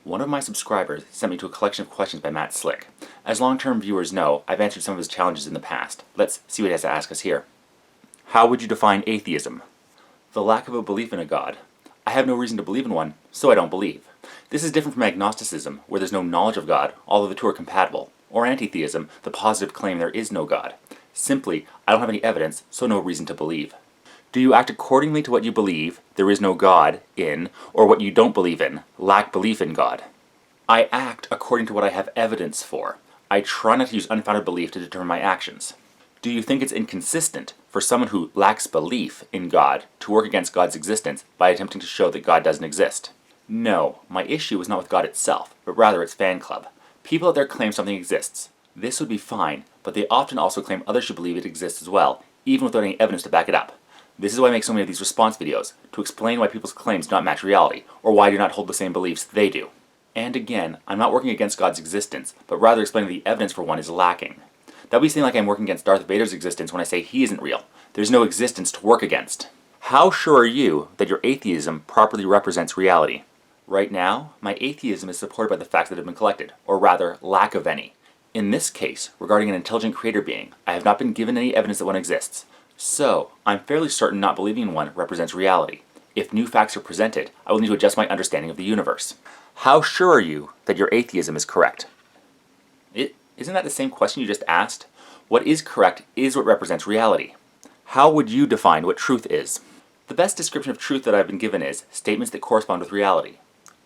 One of my subscribers sent me to a collection of questions by Matt Slick. As long-term viewers know, I've answered some of his challenges in the past. Let's see what he has to ask us here. How would you define atheism? The lack of a belief in a god. I have no reason to believe in one, so I don't believe. This is different from agnosticism, where there's no knowledge of God, although the two are compatible, or antitheism, the positive claim there is no God. Simply, I don't have any evidence, so no reason to believe. Do you act accordingly to what you believe there is no God in, or what you don't believe in, lack belief in God? I act according to what I have evidence for. I try not to use unfounded belief to determine my actions. Do you think it's inconsistent for someone who lacks belief in God to work against God's existence by attempting to show that God doesn't exist? No, my issue is not with God itself, but rather its fan club. People out there claim something exists. This would be fine, but they often also claim others should believe it exists as well, even without any evidence to back it up. This is why I make so many of these response videos, to explain why people's claims do not match reality, or why I do not hold the same beliefs they do. And again, I'm not working against God's existence, but rather explaining the evidence for one is lacking. That would be saying like I'm working against Darth Vader's existence when I say he isn't real. There's no existence to work against. How sure are you that your atheism properly represents reality? Right now, my atheism is supported by the facts that have been collected, or rather, lack of any. In this case, regarding an intelligent creator being, I have not been given any evidence that one exists. So, I'm fairly certain not believing in one represents reality. If new facts are presented, I will need to adjust my understanding of the universe. How sure are you that your atheism is correct? Isn't that the same question you just asked? What is correct is what represents reality. How would you define what truth is? The best description of truth that I've been given is statements that correspond with reality.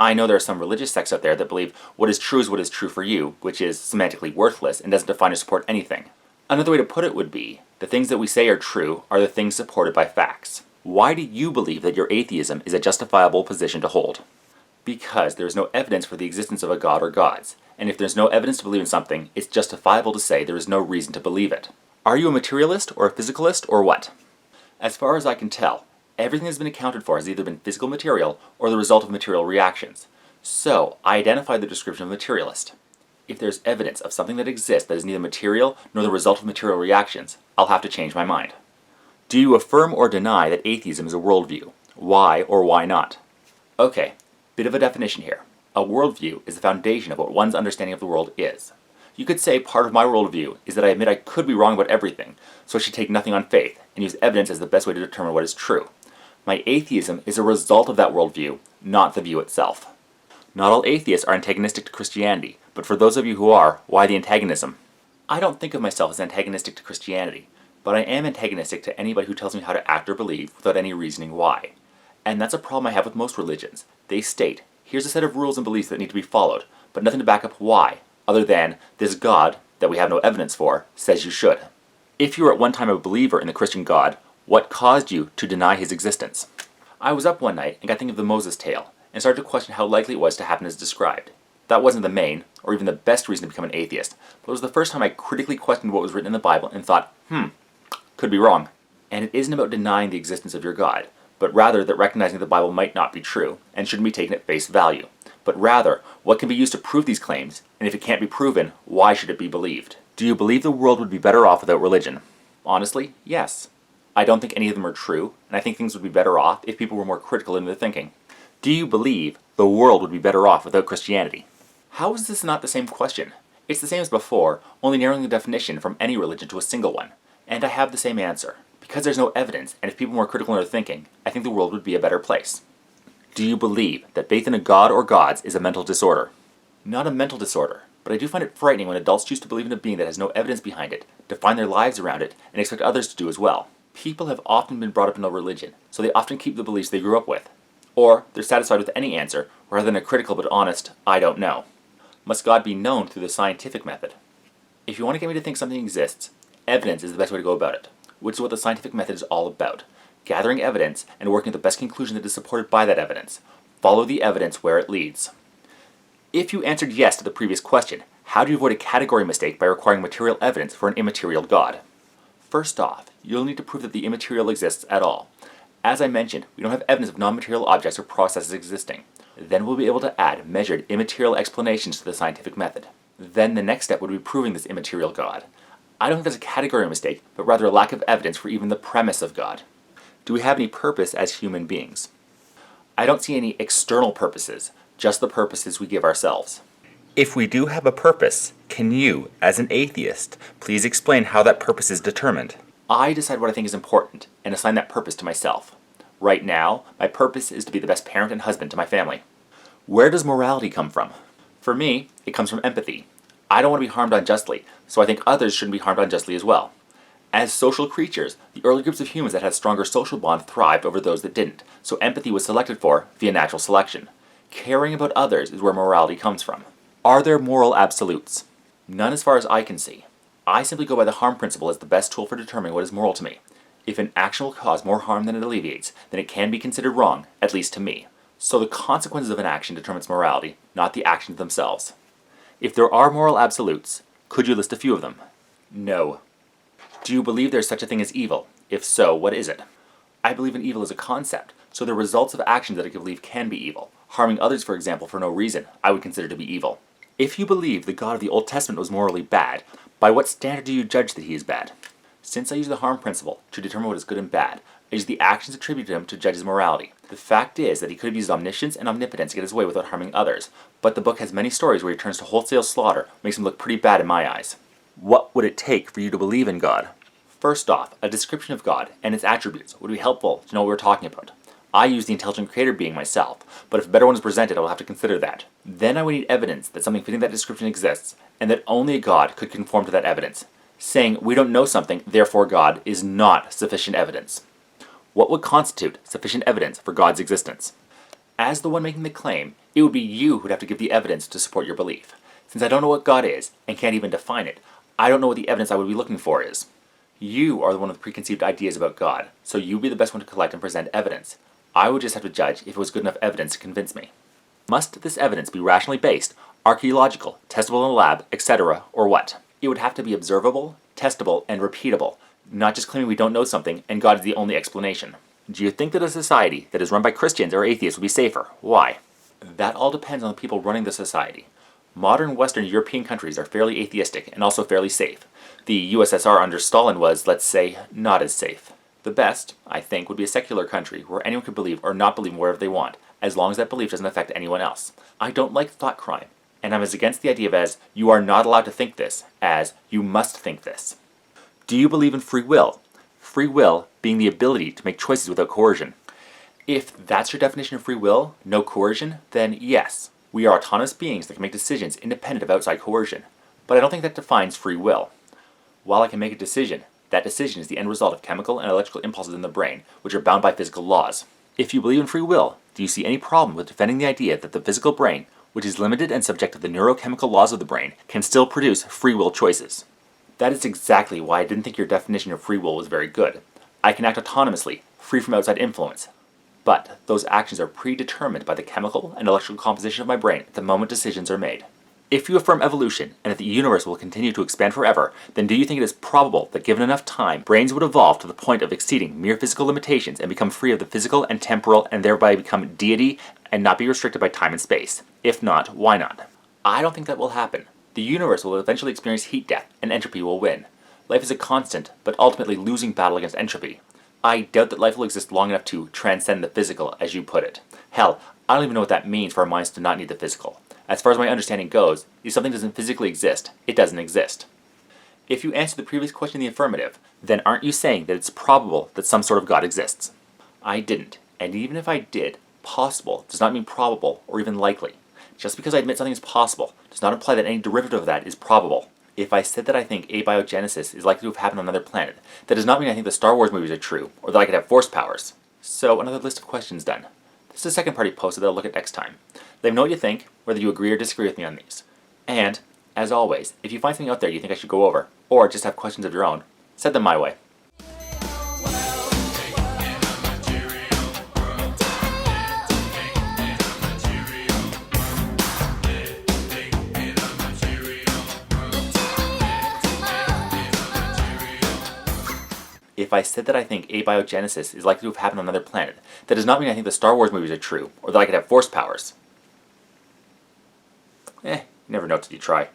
I know there are some religious sects out there that believe what is true for you, which is semantically worthless and doesn't define or support anything. Another way to put it would be, the things that we say are true are the things supported by facts. Why do you believe that your atheism is a justifiable position to hold? Because there is no evidence for the existence of a god or gods, and if there's no evidence to believe in something, it's justifiable to say there is no reason to believe it. Are you a materialist or a physicalist or what? As far as I can tell, everything that's been accounted for has either been physical material or the result of material reactions. So, I identify the description of materialist. If there's evidence of something that exists that is neither material nor the result of material reactions, I'll have to change my mind. Do you affirm or deny that atheism is a worldview? Why or why not? Okay, bit of a definition here. A worldview is the foundation of what one's understanding of the world is. You could say part of my worldview is that I admit I could be wrong about everything, so I should take nothing on faith and use evidence as the best way to determine what is true. My atheism is a result of that worldview, not the view itself. Not all atheists are antagonistic to Christianity, but for those of you who are, why the antagonism? I don't think of myself as antagonistic to Christianity, but I am antagonistic to anybody who tells me how to act or believe without any reasoning why. And that's a problem I have with most religions. They state, here's a set of rules and beliefs that need to be followed, but nothing to back up why, other than this God, that we have no evidence for, says you should. If you were at one time a believer in the Christian God, what caused you to deny his existence? I was up one night and got thinking of the Moses tale, and started to question how likely it was to happen as described. That wasn't the main, or even the best reason to become an atheist, but it was the first time I critically questioned what was written in the Bible and thought, could be wrong. And it isn't about denying the existence of your God, but rather that recognizing the Bible might not be true, and shouldn't be taken at face value. But rather, what can be used to prove these claims, and if it can't be proven, why should it be believed? Do you believe the world would be better off without religion? Honestly, yes. I don't think any of them are true, and I think things would be better off if people were more critical in their thinking. Do you believe the world would be better off without Christianity? How is this not the same question? It's the same as before, only narrowing the definition from any religion to a single one. And I have the same answer. Because there's no evidence, and if people were more critical in their thinking, I think the world would be a better place. Do you believe that faith in a god or gods is a mental disorder? Not a mental disorder, but I do find it frightening when adults choose to believe in a being that has no evidence behind it, define their lives around it, and expect others to do as well. People have often been brought up in a religion, so they often keep the beliefs they grew up with. Or they're satisfied with any answer, rather than a critical but honest, I don't know. Must God be known through the scientific method? If you want to get me to think something exists, evidence is the best way to go about it, which is what the scientific method is all about. Gathering evidence and working at the best conclusion that is supported by that evidence. Follow the evidence where it leads. If you answered yes to the previous question, how do you avoid a category mistake by requiring material evidence for an immaterial God? First off, you'll need to prove that the immaterial exists at all. As I mentioned, we don't have evidence of non-material objects or processes existing. Then we'll be able to add measured immaterial explanations to the scientific method. Then the next step would be proving this immaterial God. I don't think that's a category mistake, but rather a lack of evidence for even the premise of God. Do we have any purpose as human beings? I don't see any external purposes, just the purposes we give ourselves. If we do have a purpose, can you, as an atheist, please explain how that purpose is determined? I decide what I think is important and assign that purpose to myself. Right now, my purpose is to be the best parent and husband to my family. Where does morality come from? For me, it comes from empathy. I don't want to be harmed unjustly, so I think others shouldn't be harmed unjustly as well. As social creatures, the early groups of humans that had stronger social bond thrived over those that didn't, so empathy was selected for via natural selection. Caring about others is where morality comes from. Are there moral absolutes? None as far as I can see. I simply go by the harm principle as the best tool for determining what is moral to me. If an action will cause more harm than it alleviates, then it can be considered wrong, at least to me. So the consequences of an action determines morality, not the actions themselves. If there are moral absolutes, could you list a few of them? No. Do you believe there is such a thing as evil? If so, what is it? I believe in evil as a concept, so the results of actions that I believe can be evil. Harming others, for example, for no reason, I would consider to be evil. If you believe the God of the Old Testament was morally bad, by what standard do you judge that he is bad? Since I use the harm principle to determine what is good and bad, I use the actions attributed to him to judge his morality. The fact is that he could have used omniscience and omnipotence to get his way without harming others, but the book has many stories where he turns to wholesale slaughter, makes him look pretty bad in my eyes. What would it take for you to believe in God? First off, a description of God and its attributes would be helpful to know what we're talking about. I use the intelligent creator being myself, but if a better one is presented, I will have to consider that. Then I would need evidence that something fitting that description exists, and that only a God could conform to that evidence. Saying we don't know something, therefore God, is not sufficient evidence. What would constitute sufficient evidence for God's existence? As the one making the claim, it would be you who would have to give the evidence to support your belief. Since I don't know what God is, and can't even define it, I don't know what the evidence I would be looking for is. You are the one with preconceived ideas about God, so you would be the best one to collect and present evidence. I would just have to judge if it was good enough evidence to convince me. Must this evidence be rationally based, archaeological, testable in a lab, etc., or what? It would have to be observable, testable, and repeatable, not just claiming we don't know something and God is the only explanation. Do you think that a society that is run by Christians or atheists would be safer? Why? That all depends on the people running the society. Modern Western European countries are fairly atheistic and also fairly safe. The USSR under Stalin was, let's say, not as safe. The best, I think, would be a secular country where anyone could believe or not believe whatever they want, as long as that belief doesn't affect anyone else. I don't like thought crime, and I'm as against the idea of as you are not allowed to think this as you must think this. Do you believe in free will? Free will being the ability to make choices without coercion. If that's your definition of free will, no coercion, then yes, we are autonomous beings that can make decisions independent of outside coercion. But I don't think that defines free will. While I can make a decision, that decision is the end result of chemical and electrical impulses in the brain, which are bound by physical laws. If you believe in free will, do you see any problem with defending the idea that the physical brain, which is limited and subject to the neurochemical laws of the brain, can still produce free will choices? That is exactly why I didn't think your definition of free will was very good. I can act autonomously, free from outside influence. But those actions are predetermined by the chemical and electrical composition of my brain at the moment decisions are made. If you affirm evolution and that the universe will continue to expand forever, then do you think it is probable that given enough time, brains would evolve to the point of exceeding mere physical limitations and become free of the physical and temporal and thereby become deity and not be restricted by time and space? If not, why not? I don't think that will happen. The universe will eventually experience heat death and entropy will win. Life is a constant, but ultimately losing battle against entropy. I doubt that life will exist long enough to transcend the physical, as you put it. Hell, I don't even know what that means for our minds to not need the physical. As far as my understanding goes, if something doesn't physically exist, it doesn't exist. If you answer the previous question in the affirmative, then aren't you saying that it's probable that some sort of God exists? I didn't, and even if I did, possible does not mean probable or even likely. Just because I admit something is possible does not imply that any derivative of that is probable. If I said that I think abiogenesis is likely to have happened on another planet, that does not mean I think the Star Wars movies are true, or that I could have force powers. So, another list of questions done. This is a second party post that I'll look at next time. Let me know what you think, whether you agree or disagree with me on these. And, as always, if you find something out there you think I should go over, or just have questions of your own, send them my way. If I said that I think abiogenesis is likely to have happened on another planet, that does not mean I think the Star Wars movies are true, or that I could have force powers. You never know till you try.